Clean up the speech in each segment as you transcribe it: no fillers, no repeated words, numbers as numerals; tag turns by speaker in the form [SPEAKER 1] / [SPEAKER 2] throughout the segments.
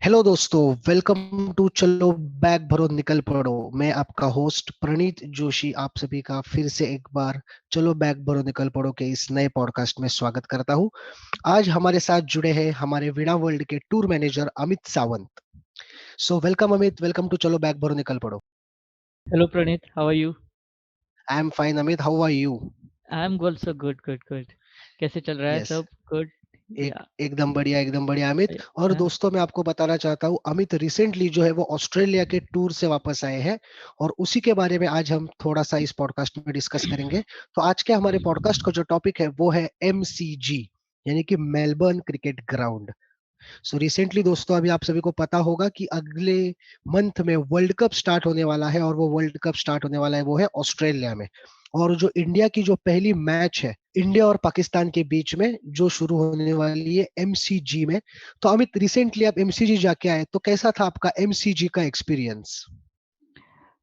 [SPEAKER 1] Hello दोस्तों, welcome to चलो bag भरो निकल पड़ो। मैं आपका होस्ट प्रणीत जोशी आप सभी का फिर से एक बार चलो बैग भरो निकल पड़ो के इस नए पॉडकास्ट में स्वागत करता हूं। आज हमारे साथ जुड़े हैं हमारे वीणा वर्ल्ड के tour manager Amit Sawant. So welcome Amit, welcome to चलो बैग भरो निकल पड़ो।
[SPEAKER 2] Hello Pranit, how are you?
[SPEAKER 1] I am fine Amit, how are you?
[SPEAKER 2] I'm also good. कैसे चल रहा है
[SPEAKER 1] यस,
[SPEAKER 2] सब? Good.
[SPEAKER 1] एक
[SPEAKER 2] Yeah.
[SPEAKER 1] एकदम बढ़िया अमित। और
[SPEAKER 2] Yeah.
[SPEAKER 1] दोस्तों, मैं आपको बताना चाहता हूँ, अमित रिसेंटली जो है वो ऑस्ट्रेलिया के टूर से वापस आए हैं और उसी के बारे में आज हम थोड़ा सा इस पॉडकास्ट में डिस्कस करेंगे। तो आज के हमारे पॉडकास्ट का जो टॉपिक है वो है एमसीजी, यानी कि Melbourne cricket ground. So recently दोस्तों, अभी आप सभी को पता होगा कि अगले मंथ में वर्ल्ड कप स्टार्ट होने वाला है और वो वर्ल्ड कप स्टार्ट होने वाला है वो है ऑस्ट्रेलिया में। और जो इंडिया की जो पहली मैच है इंडिया और पाकिस्तान के बीच में जो शुरू होने वाली है एमसीजी में। तो अमित, रिसेंटली आप एमसीजी जाके आए, तो कैसा था आपका एमसीजी का एक्सपीरियंस?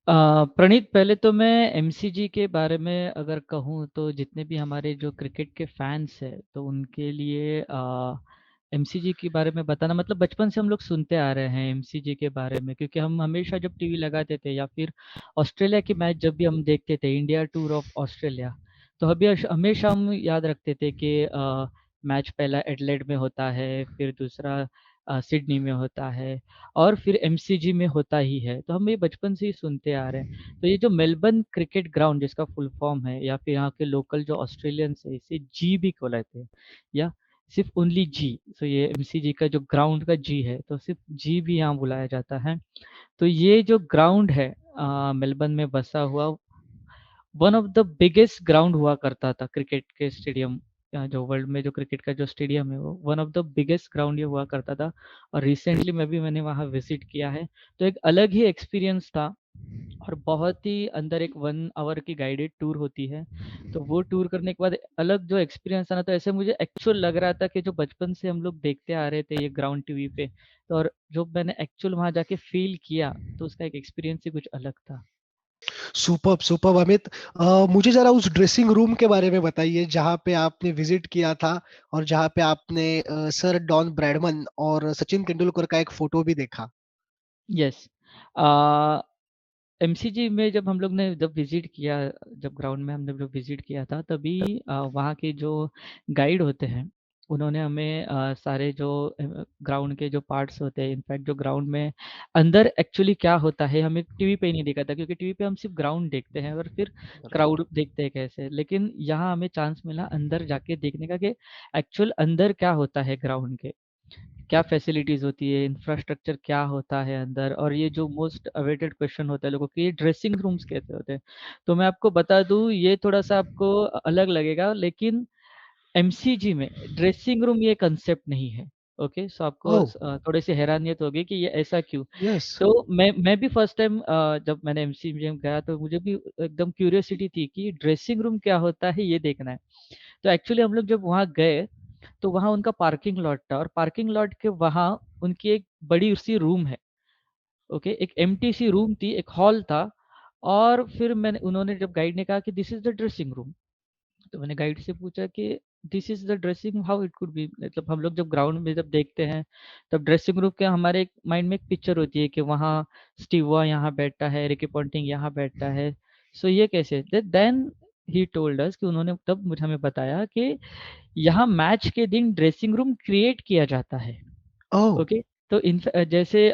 [SPEAKER 2] प्रणीत, पहले तो मैं एमसीजी के बारे में अगर कहूँ तो जितने भी हमारे जो क्रिकेट के फैंस हैं तो उनके लिए एमसीजी के बारे में बताना मतलब बचपन से हम लोग सुनते आ रहे हैं एमसीजी के बारे में, क्योंकि हम हमेशा जब टीवी लगाते थे या फिर ऑस्ट्रेलिया की मैच जब भी हम देखते थे, इंडिया टूर ऑफ ऑस्ट्रेलिया, तो अभी हमेशा हम याद रखते थे कि मैच पहला एडलेड में होता है, फिर दूसरा सिडनी में होता है और फिर एमसीजी में होता ही है। तो हम ये बचपन से ही सुनते आ रहे हैं। तो ये जो मेलबर्न क्रिकेट ग्राउंड जिसका फुल फॉर्म है या फिर यहाँ के लोकल जो ऑस्ट्रेलियंस है इसे जी भी कहते हैं या सिर्फ ओनली जी। तो ये एमसीजी का जो ग्राउंड का जी है तो सिर्फ जी भी यहाँ बुलाया जाता है। तो ये जो ग्राउंड है मेलबर्न में बसा हुआ, one of the biggest ground हुआ करता था क्रिकेट के स्टेडियम। जो वर्ल्ड में जो क्रिकेट का जो स्टेडियम है वो one of the biggest ground ये हुआ करता था। और रिसेंटली मैंने वहाँ विजिट किया है, तो एक अलग ही एक्सपीरियंस था। और बहुत ही अंदर एक 1 आवर की गाइडेड टूर होती है, तो वो टूर करने के बाद अलग जो एक्सपीरियंस था ना, तो ऐसे मुझे एक्चुअल लग रहा था कि जो बचपन से हम लोग देखते आ रहे थे ये ग्राउंड टीवी पे, तो और जो मैंने एक्चुअल वहाँ जाके फील किया तो उसका एक एक्सपीरियंस ही कुछ अलग था।
[SPEAKER 1] Superb superb Amit. मुझे जरा उस ड्रेसिंग रूम के बारे में बताइए जहाँ पे आपने विजिट किया था और जहाँ पे आपने सर डॉन ब्रैडमन और सचिन तेंदुलकर का एक फोटो भी देखा।
[SPEAKER 2] यस। एमसीजी में जब हम लोग ने जब विजिट किया, जब ग्राउंड में हमने जब विजिट किया था तभी वहाँ के जो गाइड होते हैं उन्होंने हमें सारे जो ग्राउंड के जो पार्ट्स होते हैं, इनफैक्ट जो ग्राउंड में अंदर एक्चुअली क्या होता है हमें टीवी पे ही नहीं दिखा था, क्योंकि टीवी पे हम सिर्फ ग्राउंड देखते हैं और फिर
[SPEAKER 1] राइट।
[SPEAKER 2] क्राउड देखते हैं कैसे, लेकिन यहाँ हमें चांस मिला अंदर जाके देखने का कि एक्चुअल अंदर क्या होता है ग्राउंड के, क्या फैसिलिटीज होती है, इंफ्रास्ट्रक्चर क्या होता है अंदर। और ये जो मोस्ट अवेटेड क्वेश्चन होता है लोगों के, ये ड्रेसिंग रूम्स कैसे होते हैं। तो मैं आपको बता दूं, ये थोड़ा सा आपको अलग लगेगा, लेकिन एमसीजी में ड्रेसिंग रूम ये कंसेप्ट नहीं है। ओके, सो आपको
[SPEAKER 1] ओह।
[SPEAKER 2] थोड़ी सी हैरानियत होगी कि ये ऐसा क्यों।
[SPEAKER 1] यस।
[SPEAKER 2] तो मैं भी फर्स्ट टाइम जब मैंने एमसीजी में गया तो मुझे भी एकदम क्यूरियोसिटी थी कि ड्रेसिंग रूम क्या होता है, ये देखना है। तो एक्चुअली हम लोग जब वहाँ गए तो वहाँ उनका पार्किंग लॉट था, और पार्किंग लॉट के वहाँ उनकी एक बड़ी सी रूम है। ओके, एक एम्प्टी सी रूम थी, एक हॉल था। और फिर मैंने उन्होंने जब गाइड ने कहा कि this is the dressing room, तो मैंने गाइड से पूछा कि this is the dressing how it could be, मतलब हम लोग जब ग्राउंड में जब देखते हैं तब ड्रेसिंग रूम के हमारे एक माइंड में एक पिक्चर होती है कि वहाँ स्टीवा यहाँ बैठता है, रिकी पॉन्टिंग यहाँ बैठता है। सो ये कैसे, देन ही टोल्ड अस कि उन्होंने तब मुझे हमें बताया कि यहाँ मैच के दिन ड्रेसिंग रूम क्रिएट किया जाता है।
[SPEAKER 1] ओह।
[SPEAKER 2] ओके, तो इन जैसे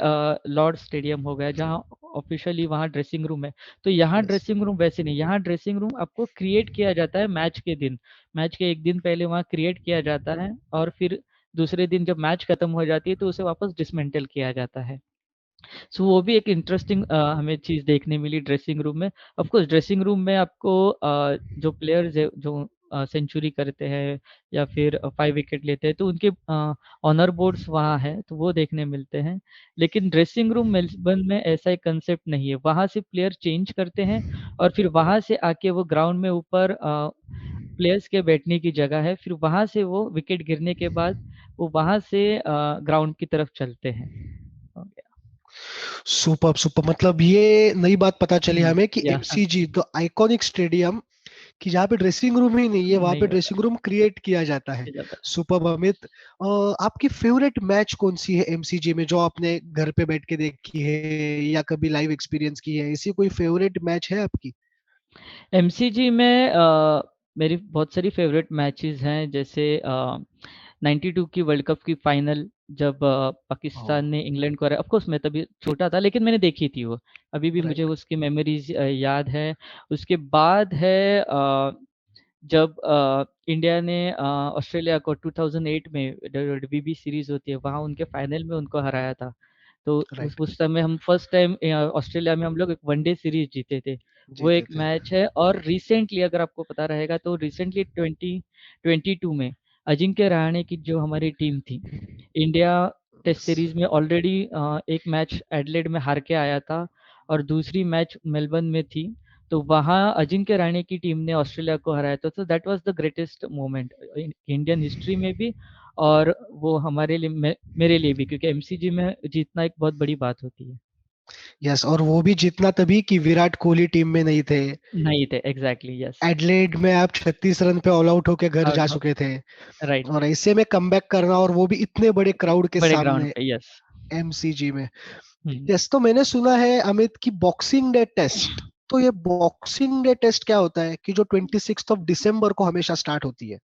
[SPEAKER 2] लॉर्ड स्टेडियम हो गया जहाँ ऑफिशियली वहाँ ड्रेसिंग रूम है, तो यहाँ
[SPEAKER 1] यस।
[SPEAKER 2] ड्रेसिंग रूम वैसे नहीं, यहाँ ड्रेसिंग रूम आपको क्रिएट किया जाता है मैच के दिन। मैच के एक दिन पहले वहाँ क्रिएट किया जाता है और फिर दूसरे दिन जब मैच खत्म हो जाती है तो उसे वापस डिसमेंटल किया जाता है। सो वो भी एक इंटरेस्टिंग हमें चीज़ देखने मिली ड्रेसिंग रूम में। ऑफ कोर्स ड्रेसिंग रूम में आपको जो प्लेयर्स है जो सेंचुरी करते हैं या फिर 5 विकेट लेते हैं तो उनके ऑनर बोर्ड्स वहाँ हैं, तो वो देखने मिलते हैं। लेकिन ड्रेसिंग रूम मेलबर्न में ऐसा एक कंसेप्ट नहीं है, वहाँ से प्लेयर चेंज करते हैं और फिर वहाँ से आके वो ग्राउंड में ऊपर प्लेयर्स के बैठने की जगह है, फिर वहाँ से वो विकेट गिरने के बाद वो वहाँ से ग्राउंड की तरफ चलते हैं।
[SPEAKER 1] सुपर सुपर, मतलब ये नई बात पता चली हमें कि
[SPEAKER 2] या
[SPEAKER 1] एमसीजी द आइकॉनिक स्टेडियम कि जहाँ पे ड्रेसिंग रूम ही नहीं है वहां
[SPEAKER 2] नहीं
[SPEAKER 1] पे
[SPEAKER 2] होता,
[SPEAKER 1] ड्रेसिंग रूम क्रिएट किया जाता है।
[SPEAKER 2] किया जाता है।
[SPEAKER 1] सुपर अमित, आपकी फेवरेट मैच कौन सी है एमसीजी में, जो आपने घर पे बैठ के देखी है या कभी लाइव एक्सपीरियंस की है, ऐसी कोई फेवरेट मैच है आपकी?
[SPEAKER 2] एमसीजी में मेरी बहुत सारी फेवरेट मैचेस हैं, जैसे 92 की वर्ल्ड कप की फाइनल, जब पाकिस्तान ने इंग्लैंड को हराया। ऑफ कोर्स मैं तभी छोटा था, लेकिन मैंने देखी थी वो, अभी भी मुझे
[SPEAKER 1] राइट।
[SPEAKER 2] उसकी मेमोरीज याद है। उसके बाद है जब इंडिया ने ऑस्ट्रेलिया को 2008 में, डब्ल्यूबी सीरीज होती है, वहाँ उनके फाइनल में उनको हराया था। तो उस
[SPEAKER 1] राइट।
[SPEAKER 2] उस समय हम फर्स्ट टाइम ऑस्ट्रेलिया में हम लोग एक वनडे सीरीज जीते थे। वो
[SPEAKER 1] जीते
[SPEAKER 2] एक
[SPEAKER 1] थे।
[SPEAKER 2] मैच है। और रिसेंटली अगर आपको पता रहेगा तो रिसेंटली 2022 में अजिंक्य रहाणे की जो हमारी टीम थी, इंडिया टेस्ट सीरीज में ऑलरेडी एक मैच एडलेड में हार के आया था, और दूसरी मैच मेलबर्न में थी। तो वहाँ अजिंक्य रहाणे की टीम ने ऑस्ट्रेलिया को हराया था। तो that was the greatest moment Indian history में भी, और वो हमारे लिए, मेरे लिए भी, क्योंकि एमसीजी में जीतना एक बहुत बड़ी बात होती है।
[SPEAKER 1] यस, और वो भी जीतना तभी कि विराट कोहली टीम में नहीं थे।
[SPEAKER 2] नहीं थे, एग्जैक्टली, यस।
[SPEAKER 1] एडलेड में आप 36 रन पे ऑल आउट होके घर जा
[SPEAKER 2] आउट,
[SPEAKER 1] चुके थे,
[SPEAKER 2] राइट।
[SPEAKER 1] और ऐसे में कमबैक करना, और वो भी इतने बड़े क्राउड के
[SPEAKER 2] बड़े ग्राउंड
[SPEAKER 1] सामने
[SPEAKER 2] पे, यस।
[SPEAKER 1] एमसीजी में।
[SPEAKER 2] हम्म।
[SPEAKER 1] यस, तो मैंने सुना है अमित की बॉक्सिंग डे टेस्ट, तो ये बॉक्सिंग डे टेस्ट क्या होता है कि जो 26 ऑफ दिसंबर को हमेशा स्टार्ट होती है?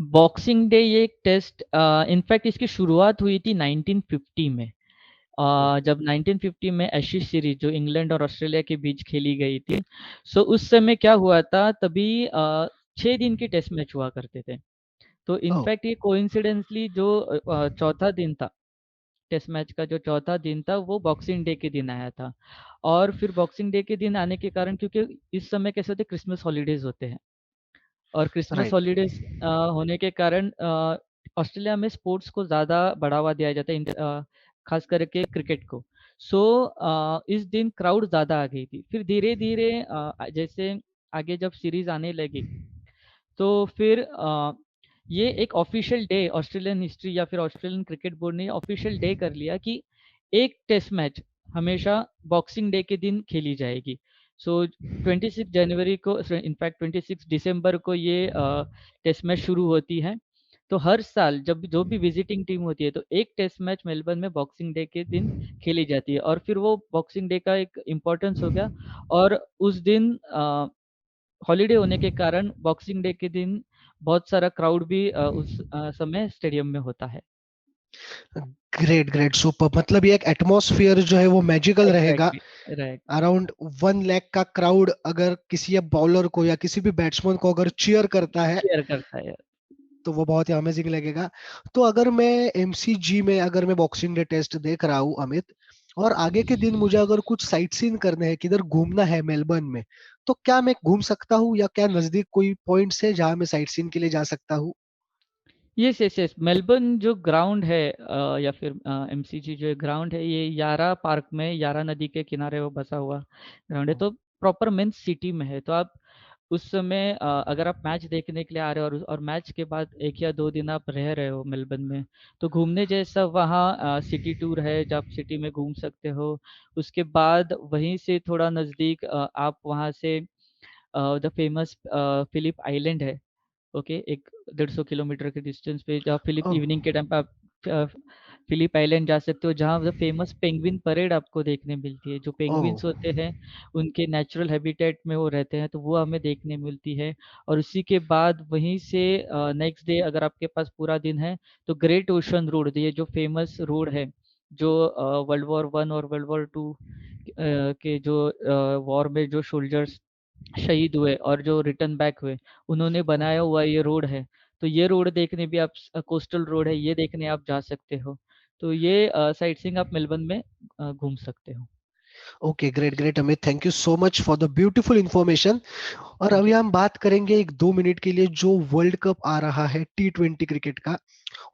[SPEAKER 2] बॉक्सिंग डे ये एक टेस्ट, इनफैक्ट इसकी शुरुआत हुई थी 1950 में। जब 1950 में एशेज सीरीज जो इंग्लैंड और ऑस्ट्रेलिया के बीच खेली गई थी, सो उस समय क्या हुआ था, तभी 6 दिन के टेस्ट मैच हुआ करते थे। तो
[SPEAKER 1] ओह।
[SPEAKER 2] इनफैक्ट ये कोइंसिडेंसली जो चौथा दिन था, टेस्ट मैच का जो चौथा दिन था, वो बॉक्सिंग डे के दिन आया था। और फिर बॉक्सिंग डे के दिन आने के कारण, क्योंकि इस समय कैसे होते, क्रिसमस हॉलीडेज होते हैं, और क्रिसमस
[SPEAKER 1] राइट।
[SPEAKER 2] हॉलीडेज होने के कारण ऑस्ट्रेलिया में स्पोर्ट्स को ज़्यादा बढ़ावा दिया जाता है, खास करके क्रिकेट को। सो इस दिन क्राउड ज़्यादा आ गई थी। फिर धीरे धीरे जैसे आगे जब सीरीज आने लगी, तो फिर ये एक ऑफिशियल डे, ऑस्ट्रेलियन हिस्ट्री या फिर ऑस्ट्रेलियन क्रिकेट बोर्ड ने ऑफिशियल डे कर लिया कि एक टेस्ट मैच हमेशा बॉक्सिंग डे के दिन खेली जाएगी। सो 26 जनवरी को, इनफैक्ट 26 दिसंबर को ये टेस्ट मैच शुरू होती है। तो हर साल जब जो भी विजिटिंग टीम होती है, तो एक टेस्ट मैच मेलबर्न में बॉक्सिंग डे के दिन खेली जाती है, और फिर वो बॉक्सिंग डे का एक इम्पोर्टेंस हो गया। और उस दिन हॉलीडे होने के कारण बॉक्सिंग डे के दिन बहुत सारा क्राउड भी उस समय स्टेडियम में होता है।
[SPEAKER 1] Great, great, super. मतलब ये एक एटमॉस्फेयर जो है वो मैजिकल रहेगा।
[SPEAKER 2] Exactly, right.
[SPEAKER 1] अराउंड 1 लाख का क्राउड अगर किसी बॉलर को या किसी भी बैट्समैन को अगर चीयर करता है,
[SPEAKER 2] चीयर करता है।
[SPEAKER 1] तो वो बहुत ही अमेजिंग लगेगा। तो अगर मैं एमसीजी में अगर मैं बॉक्सिंग डे टेस्ट देख रहा हूँ अमित, और आगे के दिन मुझे अगर कुछ साइट सीन करने हैं, किधर घूमना है मेलबर्न में, तो क्या मैं घूम सकता हूँ, या क्या नजदीक कोई पॉइंट्स है जहां मैं साइट सीन के लिए जा सकता हूँ?
[SPEAKER 2] Yes, yes, yes. मेलबर्न जो ग्राउंड है, या फिर एमसीजी जो ग्राउंड है, ये यारा पार्क में, यारा नदी के किनारे वो बसा हुआ ग्राउंड है। तो प्रॉपर मेन सिटी में है। तो आप उस समय अगर आप मैच देखने के लिए आ रहे हो, और मैच के बाद 1 या 2 दिन आप रह रहे हो मेलबर्न में, तो घूमने जैसा वहाँ सिटी टूर है, जब आप सिटी में घूम सकते हो। उसके बाद वहीं से थोड़ा नज़दीक आप वहाँ से द फेमस फिलिप आइलैंड है। ओके, एक 150 किलोमीटर के डिस्टेंस पे, जहाँ फिलिप
[SPEAKER 1] ओह।
[SPEAKER 2] इवनिंग के टाइम पे आप अ, फिलिप आइलैंड जा सकते हो, जहाँ फेमस पेंगुइन परेड आपको देखने मिलती है। जो
[SPEAKER 1] ओह।
[SPEAKER 2] पेंगुइन्स होते हैं, उनके नेचुरल हैबिटेट में वो रहते हैं, तो वो हमें देखने मिलती है। और उसी के बाद वहीं से नेक्स्ट डे अगर आपके पास पूरा दिन है, तो ग्रेट ओशन रोड, ये जो फेमस रोड है, जो वर्ल्ड वॉर 1 और वर्ल्ड वॉर 2 के जो वॉर में जो सोल्जर्स शहीद हुए और जो रिटर्न बैक हुए, उन्होंने बनाया हुआ ये रोड है। तो ये रोड देखने भी आप, कोस्टल रोड है, ये देखने आप जा सकते हो। तो ये साइट सीइंग आप मेलबर्न में घूम सकते हो।
[SPEAKER 1] Okay, great, great Amit, thank you so much for the beautiful information. और
[SPEAKER 2] थैंक
[SPEAKER 1] अभी
[SPEAKER 2] यू।
[SPEAKER 1] हम बात करेंगे एक 2 मिनट के लिए जो वर्ल्ड कप आ रहा है T20 क्रिकेट का,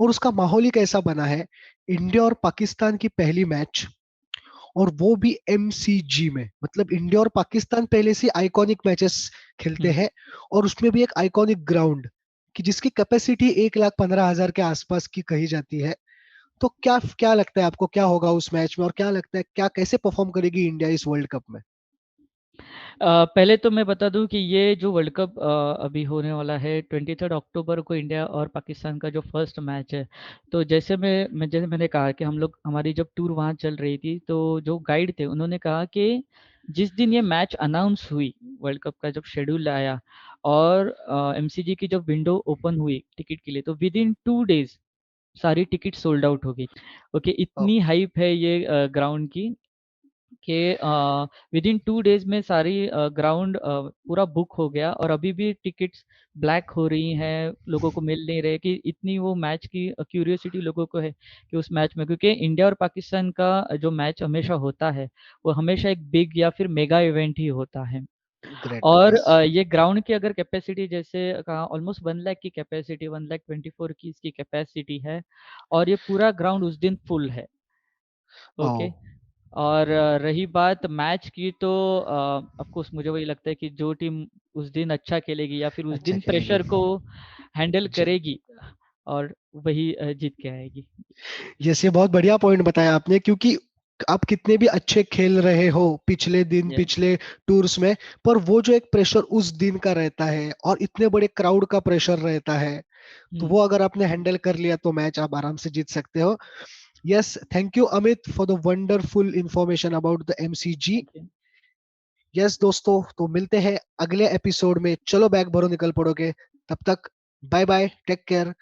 [SPEAKER 1] और उसका माहौल ही कैसा बना है। इंडिया और पाकिस्तान की पहली मैच, और वो भी एमसीजी में, मतलब इंडिया और पाकिस्तान पहले से आइकॉनिक मैचेस खेलते
[SPEAKER 2] हम्म।
[SPEAKER 1] हैं, और उसमें भी एक आइकॉनिक ग्राउंड कि जिसकी कैपेसिटी 1,15,000 के आसपास की कही जाती है। तो क्या क्या लगता है आपको, क्या होगा उस मैच में, और क्या लगता है क्या कैसे परफॉर्म करेगी इंडिया इस वर्ल्ड कप में?
[SPEAKER 2] पहले तो मैं बता दूं कि ये जो वर्ल्ड कप अभी होने वाला है 23 अक्टूबर को इंडिया और पाकिस्तान का जो फर्स्ट मैच है। तो जैसे मैंने कहा कि हम लोग हमारी जब टूर वहाँ चल रही थी तो जो गाइड थे उन्होंने कहा कि जिस दिन ये मैच अनाउंस हुई, वर्ल्ड कप का जब शेड्यूल आया और एमसीजी की जब विंडो ओपन हुई टिकट के लिए, तो विद इन 2 डेज सारी टिकट सोल्ड आउट हो गई। ओके,
[SPEAKER 1] ओ,
[SPEAKER 2] इतनी हाइप है ये ग्राउंड की कि विद इन 2 डेज में सारी ग्राउंड पूरा बुक हो गया, और अभी भी टिकट्स ब्लैक हो रही हैं, लोगों को मिल नहीं रहे। कि इतनी वो मैच की क्यूरियोसिटी लोगों को है कि उस मैच में, क्योंकि इंडिया और पाकिस्तान का जो मैच हमेशा होता है वो हमेशा एक बिग या फिर मेगा इवेंट ही होता है।
[SPEAKER 1] ग्रेट,
[SPEAKER 2] और
[SPEAKER 1] यस।
[SPEAKER 2] ये ग्राउंड की अगर कैपेसिटी जैसे कहा, ऑलमोस्ट 1 लाख की कैपेसिटी, 1,24,000 की इसकी कैपेसिटी है, और ये पूरा ग्राउंड उस दिन फुल है।
[SPEAKER 1] ओ,
[SPEAKER 2] ओके। और रही बात मैच की, तो ऑफ कोर्स मुझे वही लगता है कि जो टीम उस दिन अच्छा खेलेगी या फिर उस
[SPEAKER 1] अच्छा
[SPEAKER 2] दिन
[SPEAKER 1] खेलेगी।
[SPEAKER 2] प्रेशर को हैंडल
[SPEAKER 1] जी।
[SPEAKER 2] करेगी, और वही जीत के आएगी।
[SPEAKER 1] यस, ये बहुत बढ़िया पॉइंट बताया आपने, क्योंकि आप कितने भी अच्छे खेल रहे हो पिछले दिन,
[SPEAKER 2] यस।
[SPEAKER 1] पिछले टूर्स में, पर वो जो एक प्रेशर उस दिन का रहता है और इतने बड़े क्राउड का प्रेशर रहता है, तो
[SPEAKER 2] हम्म।
[SPEAKER 1] वो अगर आपने हैंडल कर लिया तो मैच आप आराम से जीत सकते हो। Yes, thank you Amit for the wonderful information about the MCG.
[SPEAKER 2] Thank you.
[SPEAKER 1] Yes दोस्तों, तो मिलते हैं अगले एपिसोड में। चलो बैग भरो, निकल पड़ोगे। तब तक बाय बाय, टेक केयर।